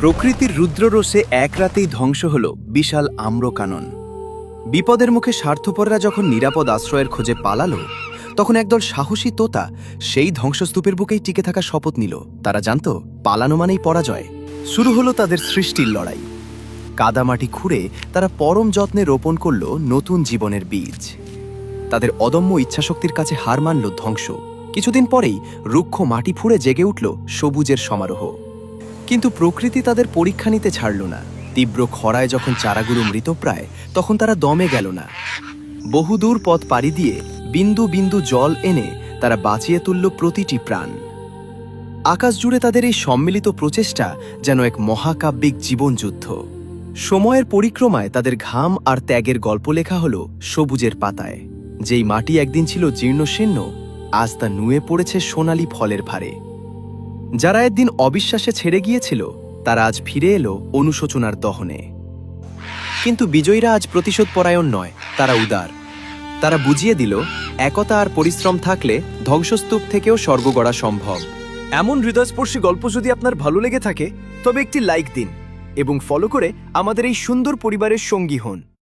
প্রকৃতির রুদ্ররোষে এক রাতেই ধ্বংস হল বিশাল আম্রকানন। বিপদের মুখে স্বার্থপররা যখন নিরাপদ আশ্রয়ের খোঁজে পালালো, তখন একদল সাহসী তোতা সেই ধ্বংসস্তূপের বুকেই টিকে থাকা শপথ নিল। তারা জানত পালানো মানেই পরাজয়। শুরু হলো তাদের সৃষ্টির লড়াই। কাদামাটি খুঁড়ে তারা পরম যত্নে রোপণ করল নতুন জীবনের বীজ। তাদের অদম্য ইচ্ছাশক্তির কাছে হার মানল ধ্বংস। কিছুদিন পরেই রুক্ষ মাটি ফুঁড়ে জেগে উঠল সবুজের সমারোহ। কিন্তু প্রকৃতি তাদের পরীক্ষা নিতে ছাড়ল না। তীব্র খরায় যখন চারাগুলো মৃতপ্রায়, তখন তারা দমে গেল না। বহুদূর পথ পাড়ি দিয়ে বিন্দু বিন্দু জল এনে তারা বাঁচিয়ে তুলল প্রতিটি প্রাণ। আকাশ জুড়ে তাদের এই সম্মিলিত প্রচেষ্টা যেন এক মহাকাব্যিক জীবনযুদ্ধ। সময়ের পরিক্রমায় তাদের ঘাম আর ত্যাগের গল্প লেখা হলো সবুজের পাতায়। যেই মাটি একদিন ছিল জীর্ণশীর্ণ, আজ তা নুয়ে পড়েছে সোনালি ফলের ভারে। যারা একদিন অবিশ্বাসে ছেড়ে গিয়েছিল, তারা আজ ফিরে এলো অনুশোচনার দহনে। কিন্তু বিজয়ীরা আজ প্রতিশোধ পরায়ণ নয়, তারা উদার। তারা বুঝিয়ে দিল, একতা আর পরিশ্রম থাকলে ধ্বংসস্তূপ থেকেও স্বর্গ গড়া সম্ভব। এমন হৃদয়স্পর্শী গল্প যদি আপনার ভালো লেগে থাকে, তবে একটি লাইক দিন এবং ফলো করে আমাদের এই সুন্দর পরিবারের সঙ্গী হন।